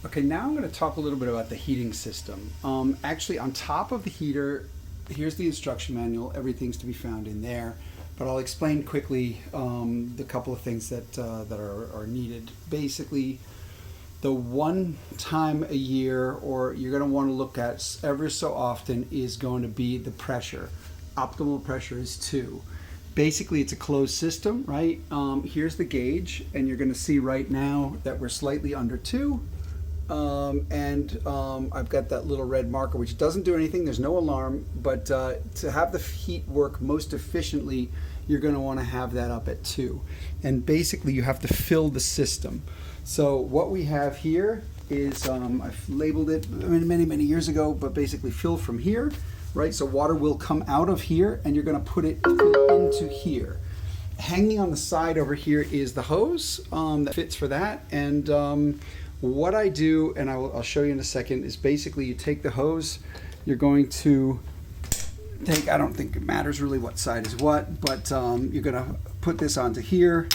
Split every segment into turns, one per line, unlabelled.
Okay, now I'm going to talk a little bit about the heating system. Actually, on top of the heater, here's the instruction manual. Everything's to be found in there, but I'll explain quickly the couple of things that are needed. Basically, the one time a year, or you're going to want to look at ever so often, is going to be the pressure. Optimal pressure is 2. Basically, it's a closed system, right? Here's the gauge, and you're going to see right now that we're slightly under 2. I've got that little red marker, which doesn't do anything. There's no alarm, but to have the heat work most efficiently, you're going to want to have that up at 2. And basically, you have to fill the system. So what we have here is, I've labeled it many years ago, but basically fill from here, right? So water will come out of here, and you're going to put it into here. Hanging on the side over here is the hose that fits for that. And what I do, and I'll show you in a second, is basically you take the hose, you're going to take, I don't think it matters really what side is what, but you're going to put this onto here,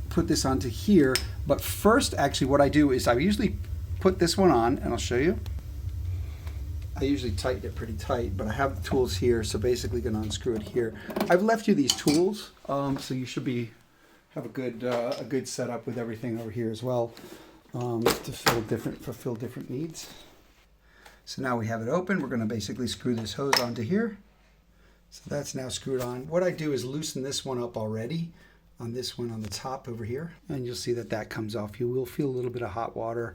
put this onto here. But first, actually, what I do is I usually put this one on, and I'll show you. I usually tighten it pretty tight, but I have the tools here, so basically going to unscrew it here. I've left you these tools, so you should have a good setup with everything over here as well. To fulfill different needs. So now we have it open. We're going to basically screw this hose onto here. So that's now screwed on. What I do is loosen this one up already on this one on the top over here, and you'll see that comes off. You will feel a little bit of hot water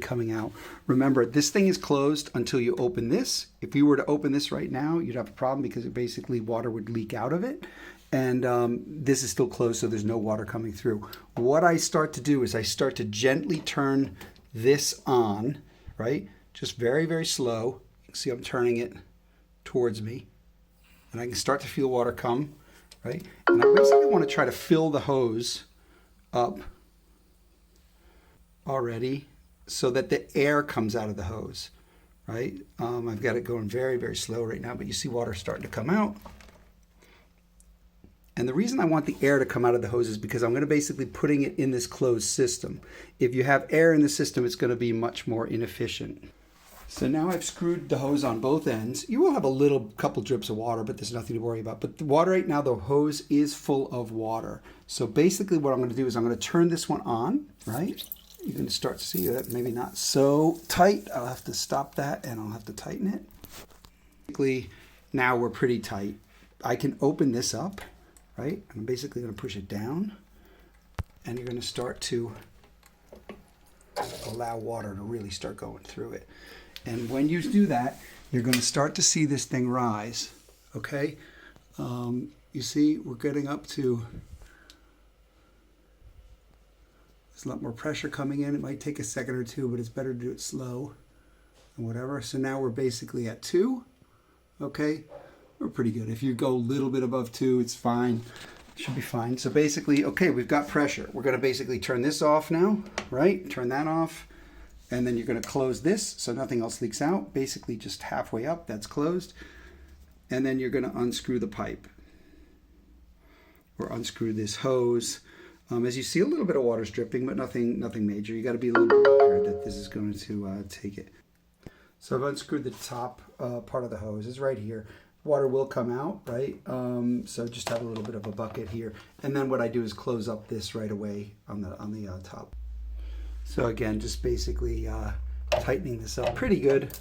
coming out. Remember, this thing is closed until you open this. If you were to open this right now, you'd have a problem because basically water would leak out of it. And this is still closed, so there's no water coming through. What I start to do is I start to gently turn this on, right? Just very slow. You can see I'm turning it towards me. And I can start to feel water come, right? And I basically want to try to fill the hose up already so that the air comes out of the hose, right? I've got it going very slow right now, but you see water starting to come out. And the reason I want the air to come out of the hose is because I'm going to basically putting it in this closed system. If you have air in the system, it's going to be much more inefficient. So now I've screwed the hose on both ends. You will have a couple drips of water, but there's nothing to worry about. But the water right now, the hose is full of water. So basically what I'm going to do is I'm going to turn this one on, right? You're going to start to see that maybe not so tight. I'll have to stop that and I'll have to tighten it. Basically, now we're pretty tight. I can open this up. Right? I'm basically going to push it down, and you're going to start to allow water to really start going through it. And when you do that, you're going to start to see this thing rise. Okay? You see, we're getting up to, there's a lot more pressure coming in. It might take a second or two, but it's better to do it slow and whatever. So now we're basically at 2. Okay? We're pretty good. If you go a little bit above 2, it's fine. Should be fine. So basically, okay, we've got pressure. We're going to basically turn this off now, right? Turn that off. And then you're going to close this so nothing else leaks out. Basically just halfway up, that's closed. And then you're going to unscrew the pipe. Or unscrew this hose. As you see, a little bit of water's dripping, but nothing major. You got to be a little bit prepared that this is going to take it. So I've unscrewed the top part of the hose. It's right here. Water will come out, right? So just have a little bit of a bucket here. And then what I do is close up this right away on the top. So again, just basically tightening this up pretty good.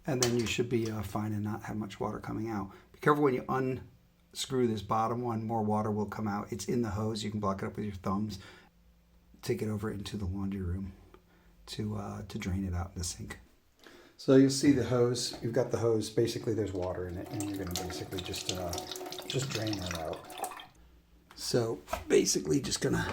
And then you should be fine and not have much water coming out. Be careful when you unscrew this bottom one, more water will come out. It's in the hose. You can block it up with your thumbs. Take it over into the laundry room to drain it out in the sink. So you'll see the hose. You've got the hose. Basically, there's water in it, and you're going to basically just drain that out. So basically, just going to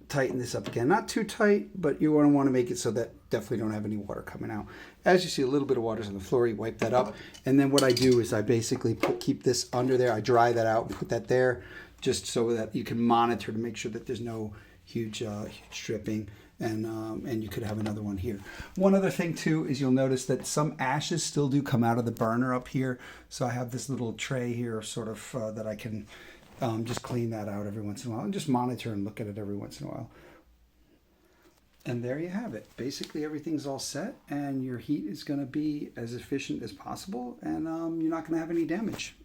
tighten this up again. Not too tight, but you want to make it so that definitely don't have any water coming out. As you see, a little bit of water's on the floor. You wipe that up, and then what I do is I basically keep this under there. I dry that out and put that there, just so that you can monitor to make sure that there's no huge dripping. And you could have another one here. One other thing too is you'll notice that some ashes still do come out of the burner up here. So I have this little tray here sort of that I can just clean that out every once in a while and just monitor and look at it every once in a while. And there you have it. Basically, everything's all set, and your heat is going to be as efficient as possible, and you're not going to have any damage.